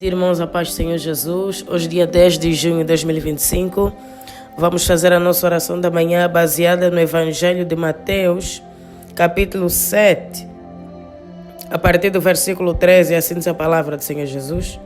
Irmãos, a paz do Senhor Jesus, hoje dia 10 de junho de 2025, vamos fazer a nossa oração da manhã baseada no Evangelho de Mateus, capítulo 7, a partir do versículo 13, assim diz a palavra do Senhor Jesus.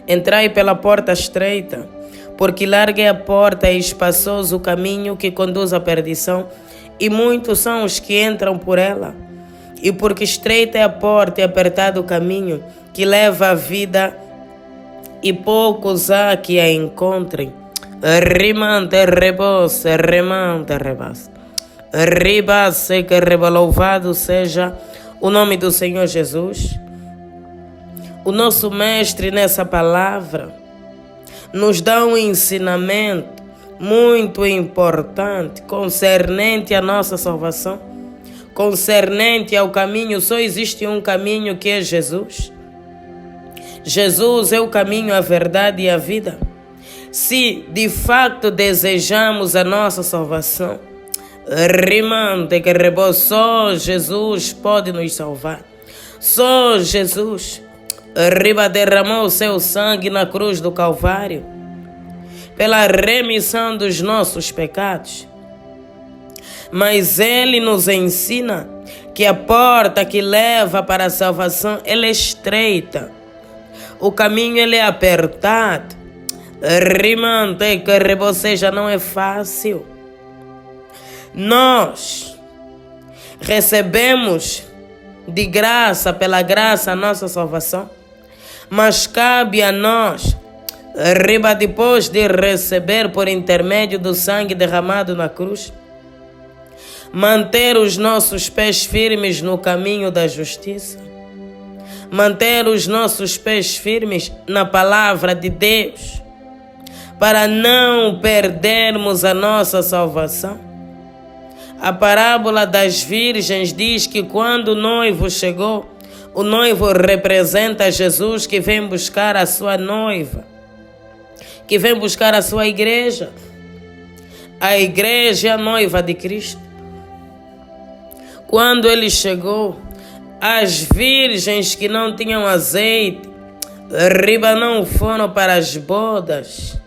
Entrai pela porta estreita, porque larga é a porta e espaçoso o caminho que conduz à perdição, e muitos são os que entram por ela. E porque estreita é a porta e apertado o caminho que leva à vida, e poucos há que a encontrem. Rimante rebose, remante rebase. Ribase que louvado seja o nome do Senhor Jesus. O nosso mestre nessa palavra nos dá um ensinamento muito importante concernente à nossa salvação, concernente ao caminho. Só existe um caminho, que é Jesus. Jesus é o caminho, a verdade e a vida. Se de fato desejamos a nossa salvação, rimante que só Jesus pode nos salvar. Só Jesus derramou o seu sangue na cruz do Calvário pela remissão dos nossos pecados. Mas Ele nos ensina que a porta que leva para a salvação, ela é estreita. O caminho ele é apertado. Rimante que você já não é fácil. Nós recebemos de graça, pela graça, a nossa salvação. Mas cabe a nós, depois de receber por intermédio do sangue derramado na cruz, manter os nossos pés firmes no caminho da justiça, manter os nossos pés firmes na palavra de Deus, para não perdermos a nossa salvação. A parábola das virgens diz que quando o noivo chegou, o noivo representa Jesus, que vem buscar a sua noiva, que vem buscar a sua igreja. A igreja é a noiva de Cristo. Quando ele chegou, as virgens que não tinham azeite, não foram para as bodas,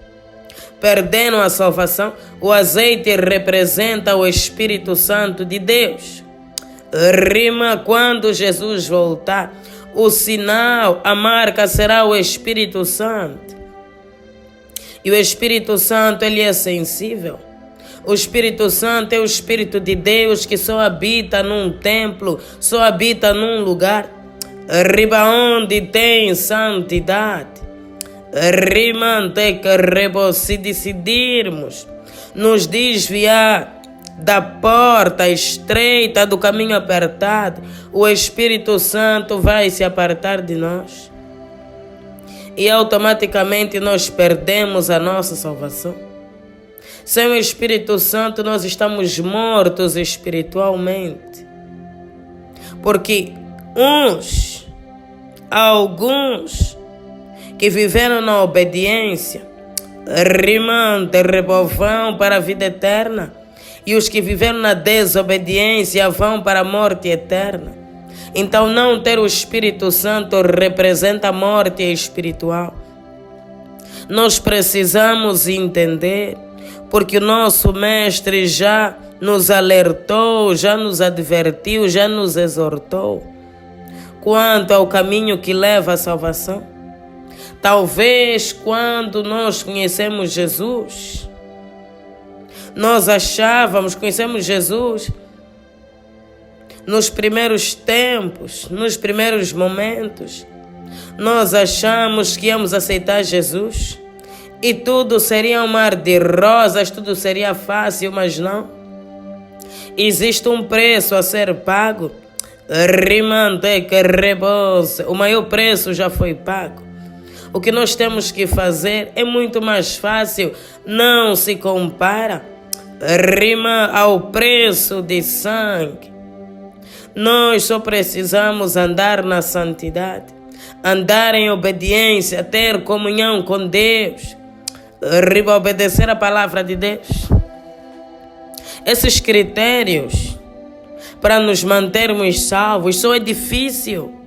perderam a salvação. O azeite representa o Espírito Santo de Deus. Quando Jesus voltar, o sinal, a marca será o Espírito Santo. E o Espírito Santo, ele é sensível. O Espírito Santo é o Espírito de Deus que só habita num templo, só habita num lugar, onde tem santidade. Se decidirmos nos desviar da porta estreita, do caminho apertado, o Espírito Santo vai se apartar de nós. E automaticamente nós perdemos a nossa salvação. Sem o Espírito Santo nós estamos mortos espiritualmente. Porque alguns que viveram na obediência, vão para a vida eterna. E os que viveram na desobediência vão para a morte eterna. Então não ter o Espírito Santo representa a morte espiritual. Nós precisamos entender, porque o nosso mestre já nos alertou, já nos advertiu, já nos exortou quanto ao caminho que leva à salvação. Talvez quando nós conhecemos Jesus, nós conhecemos Jesus nos primeiros tempos, nos primeiros momentos, nós achamos que íamos aceitar Jesus e tudo seria um mar de rosas, tudo seria fácil, mas não. Existe um preço a ser pago. O maior preço já foi pago. O que nós temos que fazer é muito mais fácil, não se compara ao preço de sangue. Nós só precisamos andar na santidade, andar em obediência, ter comunhão com Deus, obedecer a palavra de Deus. Esses critérios para nos mantermos salvos só é difícil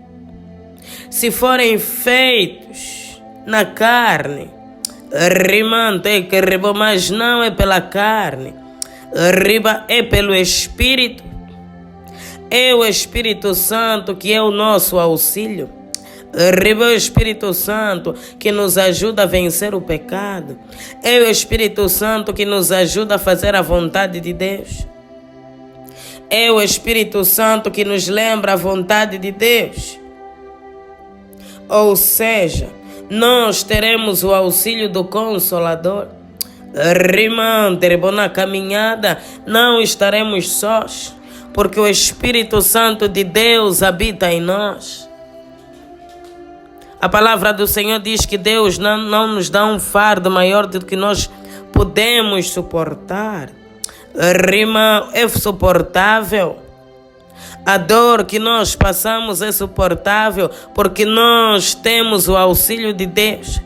se forem feitos na carne, mas não é pela carne, é pelo Espírito. É o Espírito Santo que é o nosso auxílio. É o Espírito Santo que nos ajuda a vencer o pecado. É o Espírito Santo que nos ajuda a fazer a vontade de Deus. É o Espírito Santo que nos lembra a vontade de Deus. Ou seja, nós teremos o auxílio do Consolador. Na caminhada não estaremos sós, porque o Espírito Santo de Deus habita em nós. A palavra do Senhor diz que Deus não nos dá um fardo maior do que nós podemos suportar. É suportável. A dor que nós passamos é suportável porque nós temos o auxílio de Deus.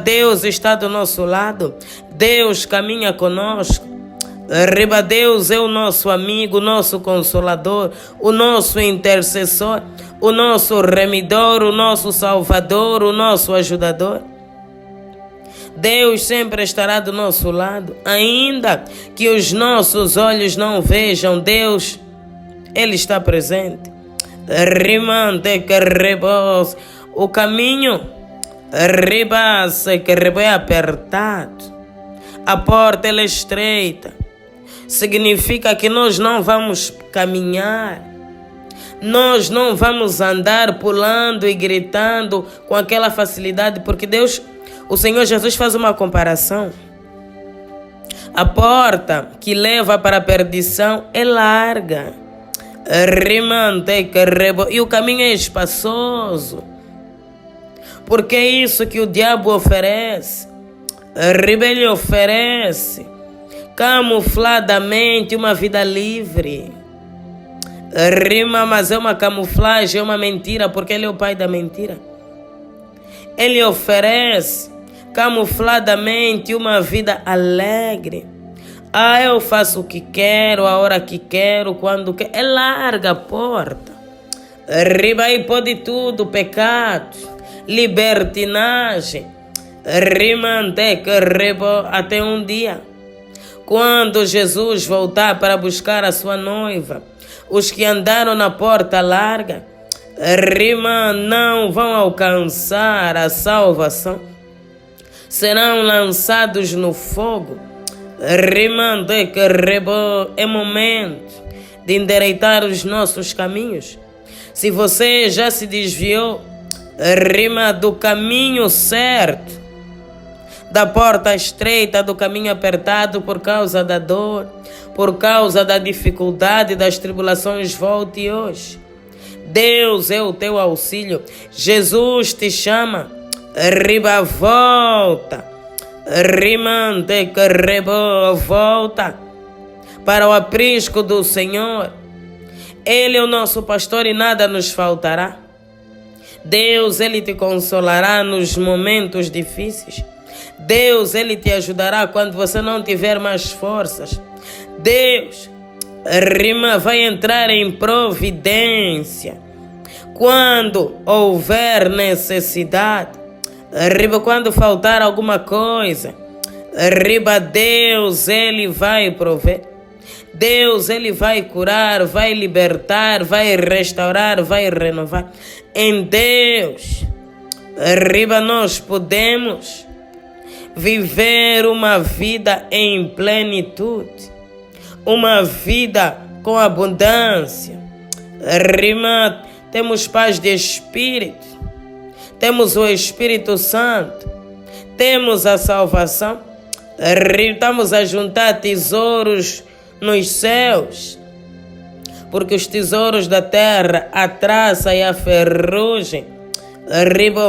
Deus está do nosso lado. Deus caminha conosco. Deus é o nosso amigo, o nosso consolador, o nosso intercessor, o nosso remidor, o nosso salvador, o nosso ajudador. Deus sempre estará do nosso lado, ainda que os nossos olhos não vejam Deus, Ele está presente. O caminho é apertado, a porta é estreita. Significa que nós não vamos caminhar, nós não vamos andar pulando e gritando com aquela facilidade, porque Deus, o Senhor Jesus faz uma comparação. A porta que leva para a perdição é larga, e o caminho é espaçoso, porque é isso que o diabo oferece. Ele oferece camufladamente uma vida livre. Mas é uma camuflagem, é uma mentira, porque ele é o pai da mentira. Ele oferece camufladamente uma vida alegre. Eu faço o que quero, a hora que quero, quando quero. É larga a porta. Aí pode tudo, pecado, libertinagem. Até um dia, quando Jesus voltar para buscar a sua noiva, os que andaram na porta larga, não vão alcançar a salvação, serão lançados no fogo. É momento de endireitar os nossos caminhos. Se você já se desviou do caminho certo, da porta estreita, do caminho apertado por causa da dor, por causa da dificuldade, das tribulações, volte hoje. Deus é o teu auxílio. Jesus te chama. Volta. Volta para o aprisco do Senhor. Ele é o nosso pastor e nada nos faltará. Deus, Ele te consolará nos momentos difíceis. Deus, Ele te ajudará quando você não tiver mais forças. Deus, vai entrar em providência quando houver necessidade. Quando faltar alguma coisa, Deus, Ele vai prover. Deus, Ele vai curar, vai libertar, vai restaurar, vai renovar. Em Deus, nós podemos viver uma vida em plenitude, uma vida com abundância. Temos paz de espírito, temos o Espírito Santo, temos a salvação. Estamos a juntar tesouros nos céus, porque os tesouros da terra, a traça e a ferrugem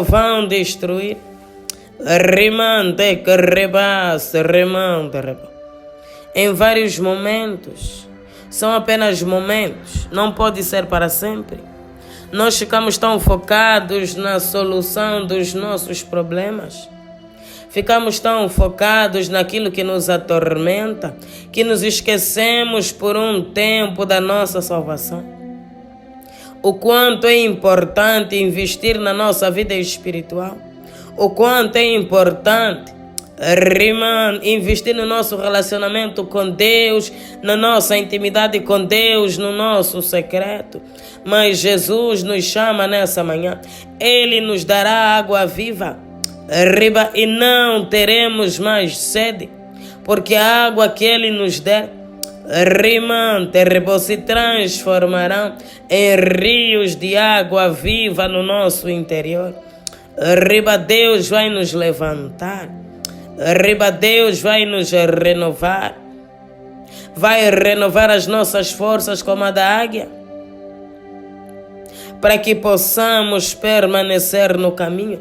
vão destruir. Em vários momentos, são apenas momentos, não pode ser para sempre. Nós ficamos tão focados na solução dos nossos problemas, ficamos tão focados naquilo que nos atormenta, que nos esquecemos por um tempo da nossa salvação. o quanto é importante investir na nossa vida espiritual, o quanto é importante investir no nosso relacionamento com Deus, na nossa intimidade com Deus, no nosso secreto. Mas Jesus nos chama nessa manhã, Ele nos dará água viva, e não teremos mais sede, porque a água que Ele nos der, se transformarão em rios de água viva no nosso interior. Deus vai nos levantar, Deus vai nos renovar, vai renovar as nossas forças como a da águia, para que possamos permanecer no caminho.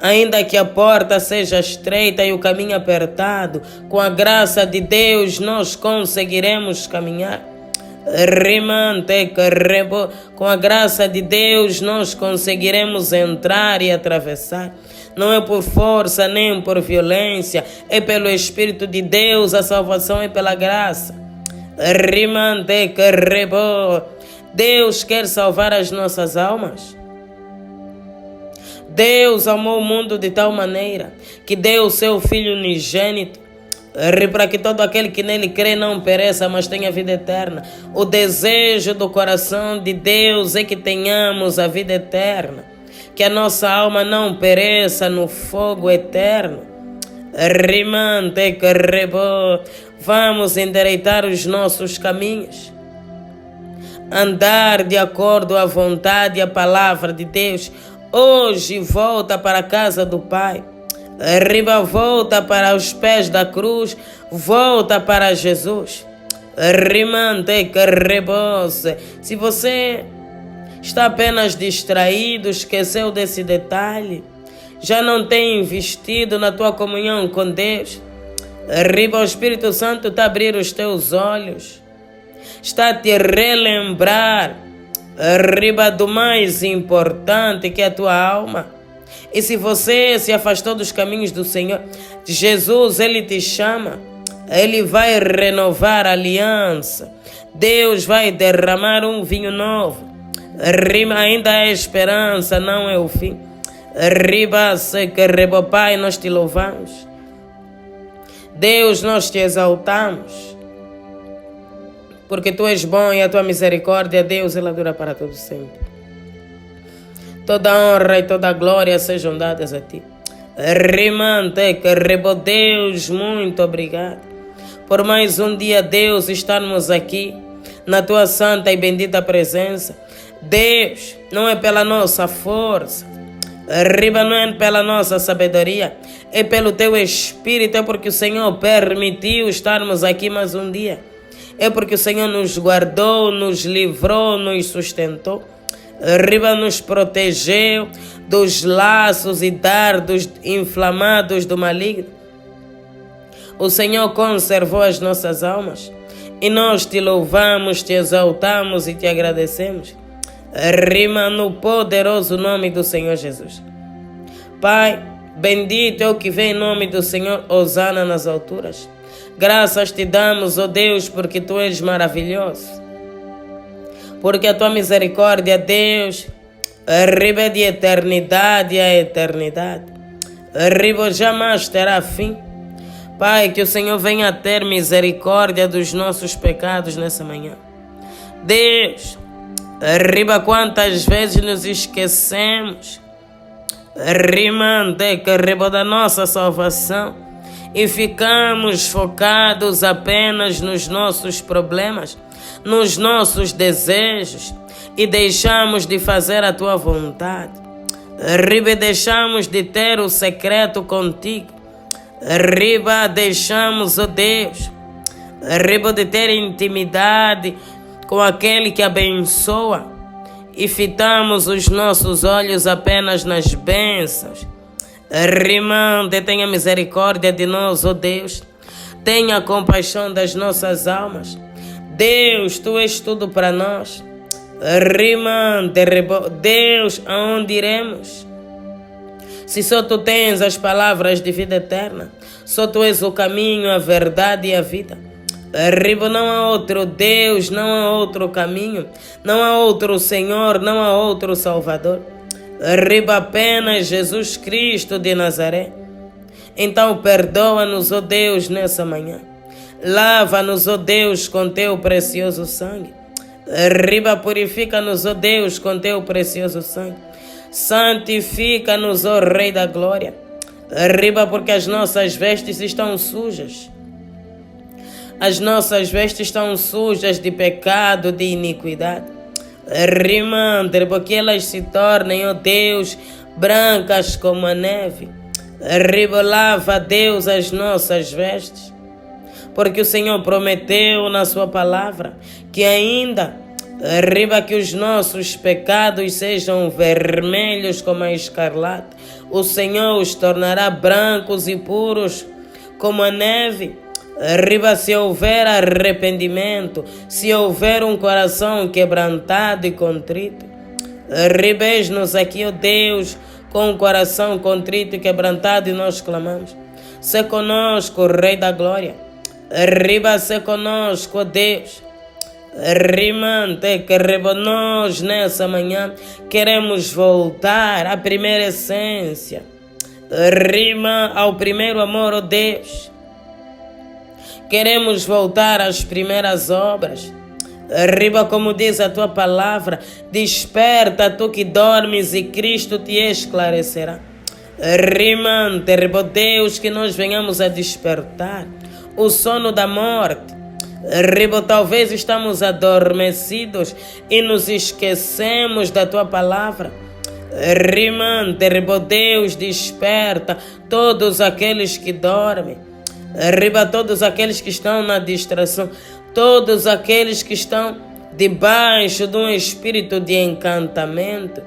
Ainda que a porta seja estreita e o caminho apertado, com a graça de Deus nós conseguiremos caminhar. Com a graça de Deus nós conseguiremos entrar e atravessar. Não é por força nem por violência, é pelo Espírito de Deus, a salvação é pela graça. Deus quer salvar as nossas almas. Deus amou o mundo de tal maneira que deu o seu Filho unigênito, para que todo aquele que nele crê não pereça, mas tenha vida eterna. O desejo do coração de Deus é que tenhamos a vida eterna, que a nossa alma não pereça no fogo eterno. Vamos endireitar os nossos caminhos, andar de acordo à vontade e à palavra de Deus. Hoje volta para a casa do Pai, volta para os pés da cruz, volta para Jesus. Se você está apenas distraído, esqueceu desse detalhe, já não tem investido na tua comunhão com Deus, o Espírito Santo está a abrir os teus olhos, está a te relembrar do mais importante, que é a tua alma. E se você se afastou dos caminhos do Senhor, Jesus, Ele te chama, Ele vai renovar a aliança, Deus vai derramar um vinho novo. Ainda é esperança, não é o fim. Pai, nós te louvamos, Deus, nós te exaltamos, porque Tu és bom e a Tua misericórdia, Deus, ela dura para todo sempre. Toda honra e toda glória sejam dadas a Ti. Deus, muito obrigado por mais um dia, Deus, estarmos aqui na Tua santa e bendita presença. Deus, não é pela nossa força, não é pela nossa sabedoria, é pelo Teu Espírito, é porque o Senhor permitiu estarmos aqui mais um dia. É porque o Senhor nos guardou, nos livrou, nos sustentou, nos protegeu dos laços e dardos inflamados do maligno. O Senhor conservou as nossas almas e nós Te louvamos, Te exaltamos e Te agradecemos. No poderoso nome do Senhor Jesus. Pai, bendito é o que vem em nome do Senhor, hosana nas alturas. Graças Te damos, ó Deus, porque Tu és maravilhoso, porque a Tua misericórdia, Deus, é de eternidade a eternidade, jamais terá fim. Pai, que o Senhor venha ter misericórdia dos nossos pecados nessa manhã. Deus, quantas vezes nos esquecemos, da nossa salvação, e ficamos focados apenas nos nossos problemas, nos nossos desejos, e deixamos de fazer a Tua vontade. Deixamos de ter o secreto contigo. Deixamos, ó Deus, de ter intimidade com aquele que abençoa, e fitamos os nossos olhos apenas nas bênçãos. Tenha misericórdia de nós, ó Deus. Tenha compaixão das nossas almas. Deus, Tu és tudo para nós. Deus, aonde iremos? Se só Tu tens as palavras de vida eterna, só Tu és o caminho, a verdade e a vida. Arriba, não há outro Deus, não há outro caminho, não há outro Senhor, não há outro Salvador. Arriba apenas Jesus Cristo de Nazaré. Então perdoa-nos, ó Deus, nessa manhã. Lava-nos, ó Deus, com teu precioso sangue. Arriba, purifica-nos, ó Deus, com teu precioso sangue. Santifica-nos, ó Rei da Glória. Arriba, porque as nossas vestes estão sujas. As nossas vestes estão sujas de pecado, de iniquidade. Rimando, porque elas se tornem, ó Deus, brancas como a neve. Arriba, lava, Deus, as nossas vestes. Porque o Senhor prometeu na sua palavra que ainda, arriba, que os nossos pecados sejam vermelhos como a escarlate, o Senhor os tornará brancos e puros como a neve. Arriba, se houver arrependimento, se houver um coração quebrantado e contrito, arriba-nos aqui, ó Deus, com um coração contrito e quebrantado, e nós clamamos: se conosco, Rei da Glória. Arriba, se conosco, ó Deus. Rimante, que nós nessa manhã queremos voltar à primeira essência. Rima ao primeiro amor, ó Deus. Queremos voltar às primeiras obras. Arriba, como diz a tua palavra, desperta tu que dormes e Cristo te esclarecerá. Rimante, Deus, que nós venhamos a despertar o sono da morte. Arriba, talvez estamos adormecidos e nos esquecemos da tua palavra. Rimante, Deus, desperta todos aqueles que dormem. Arriba, todos aqueles que estão na distração, todos aqueles que estão debaixo de um espírito de encantamento.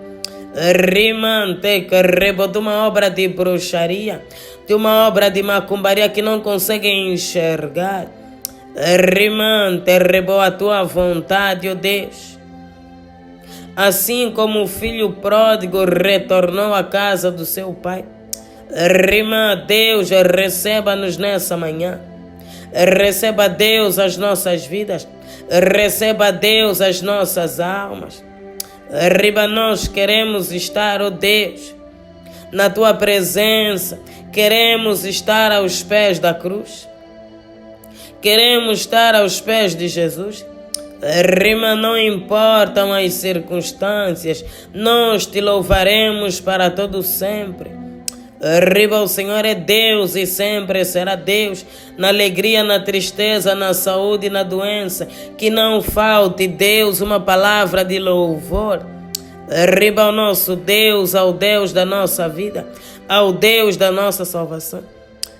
Rimante, que arriba, de uma obra de bruxaria, de uma obra de macumbaria que não conseguem enxergar. Rimante, arriba, a tua vontade, ó Deus. Assim como o filho pródigo retornou à casa do seu pai, rima, Deus, receba-nos nessa manhã. Receba, Deus, as nossas vidas. Receba, Deus, as nossas almas. Riba, nós queremos estar, ó Deus, na tua presença. Queremos estar aos pés da cruz. Queremos estar aos pés de Jesus. Rima, não importam as circunstâncias, nós te louvaremos para todo sempre. Arriba, o Senhor é Deus e sempre será Deus, na alegria, na tristeza, na saúde e na doença. Que não falte, Deus, uma palavra de louvor. Arriba ao nosso Deus, ao Deus da nossa vida, ao Deus da nossa salvação.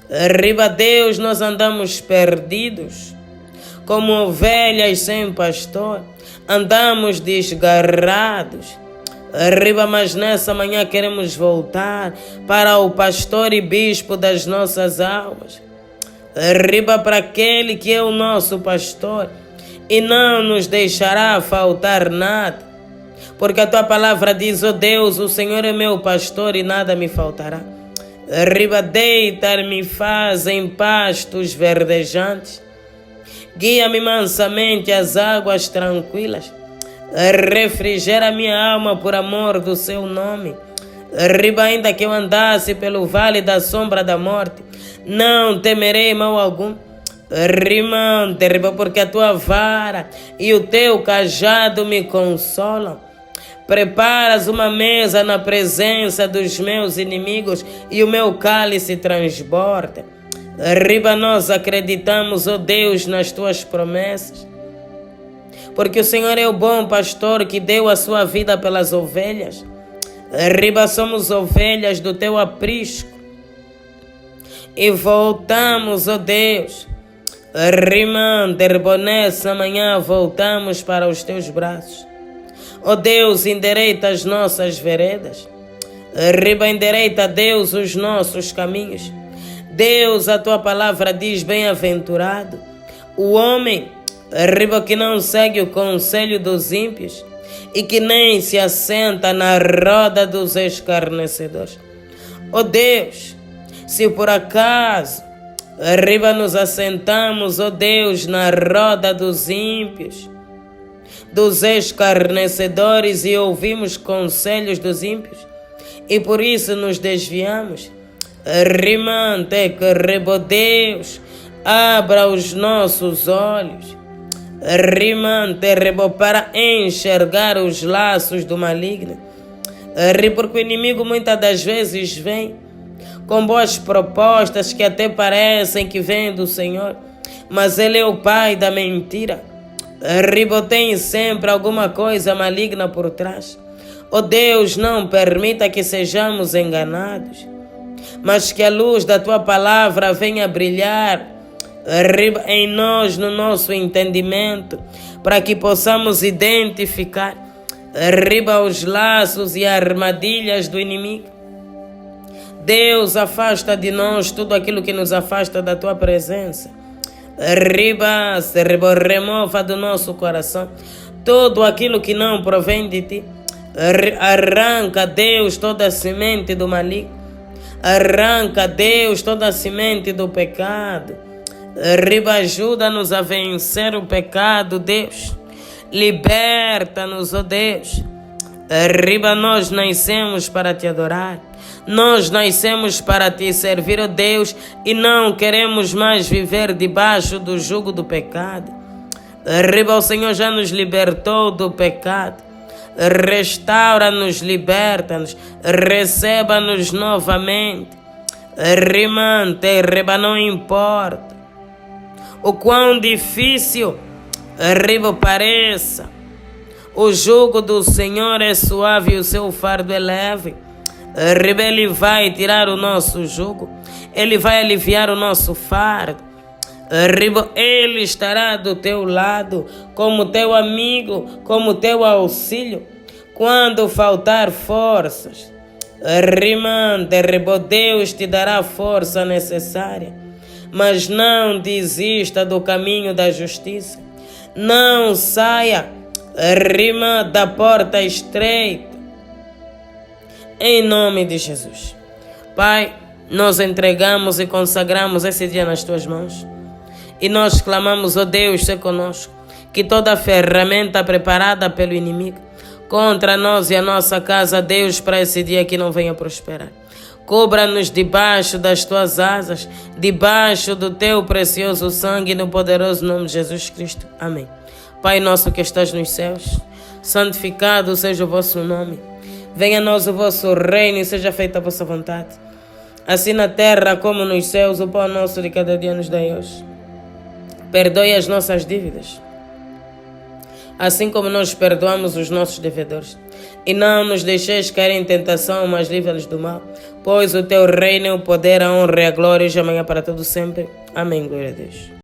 Arriba, Deus, nós andamos perdidos, como ovelhas sem pastor, andamos desgarrados. Arriba, mas nessa manhã queremos voltar para o pastor e bispo das nossas almas. Arriba, para aquele que é o nosso pastor e não nos deixará faltar nada. Porque a tua palavra diz: ó Deus, o Senhor é meu pastor e nada me faltará. Arriba, deitar-me faz em pastos verdejantes. Guia-me mansamente às águas tranquilas. Refrigera minha alma por amor do seu nome. Arriba, ainda que eu andasse pelo vale da sombra da morte, não temerei mal algum. Rimante, porque a tua vara e o teu cajado me consolam. Preparas uma mesa na presença dos meus inimigos e o meu cálice transborda. Arriba, nós acreditamos, ó Deus, nas tuas promessas. Porque o Senhor é o bom pastor que deu a sua vida pelas ovelhas. Arriba, somos ovelhas do teu aprisco. E voltamos, ó Deus. Rimante, nessa manhã voltamos para os teus braços. Ó Deus, endireita as nossas veredas. Arriba, endireita, Deus, os nossos caminhos. Deus, a tua palavra diz: bem-aventurado o homem, arriba, que não segue o conselho dos ímpios e que nem se assenta na roda dos escarnecedores. Ó Deus, se por acaso Arriba nos assentamos, ó Deus, na roda dos ímpios, dos escarnecedores, e ouvimos conselhos dos ímpios, e por isso nos desviamos. Rimante que rebo, Deus, abra os nossos olhos. Rimante rebo, para enxergar os laços do maligno. Porque o inimigo muitas das vezes vem com boas propostas que até parecem que vêm do Senhor, mas ele é o pai da mentira. Tem sempre alguma coisa maligna por trás. Oh Deus, não permita que sejamos enganados, mas que a luz da tua palavra venha brilhar em nós, no nosso entendimento, para que possamos identificar os laços e armadilhas do inimigo. Deus, afasta de nós tudo aquilo que nos afasta da tua presença. Remova do nosso coração tudo aquilo que não provém de ti. Arranca, Deus, toda a semente do maligno. Arranca, Deus, toda a semente do pecado. Ajuda-nos a vencer o pecado, Deus. Liberta-nos, ó Deus. Nós nascemos para te adorar. Nós nascemos para te servir, ó Deus, e não queremos mais viver debaixo do jugo do pecado. O Senhor já nos libertou do pecado. Restaura-nos, liberta-nos, receba-nos novamente. Não importa o quão difícil pareça, o jugo do Senhor é suave e o seu fardo é leve. Ele vai tirar o nosso jugo, ele vai aliviar o nosso fardo. Ele estará do teu lado, como teu amigo, como teu auxílio, quando faltar forças. Deus te dará a força necessária, mas não desista do caminho da justiça. Não saia da porta estreita. Em nome de Jesus. Pai, nós entregamos e consagramos esse dia nas tuas mãos. E nós clamamos, ó Deus, seja conosco, que toda ferramenta preparada pelo inimigo contra nós e a nossa casa, Deus, para esse dia que não venha prosperar. Cubra-nos debaixo das tuas asas, debaixo do teu precioso sangue, no poderoso nome de Jesus Cristo. Amém. Pai nosso que estás nos céus, santificado seja o vosso nome. Venha a nós o vosso reino e seja feita a vossa vontade, assim na terra como nos céus. O pão nosso de cada dia nos dai hoje. Perdoe as nossas dívidas, assim como nós perdoamos os nossos devedores. E não nos deixeis cair em tentação, mas livra-nos do mal. Pois o teu reino, o poder, a honra e a glória, hoje e amanhã para todo sempre. Amém. Glória a Deus.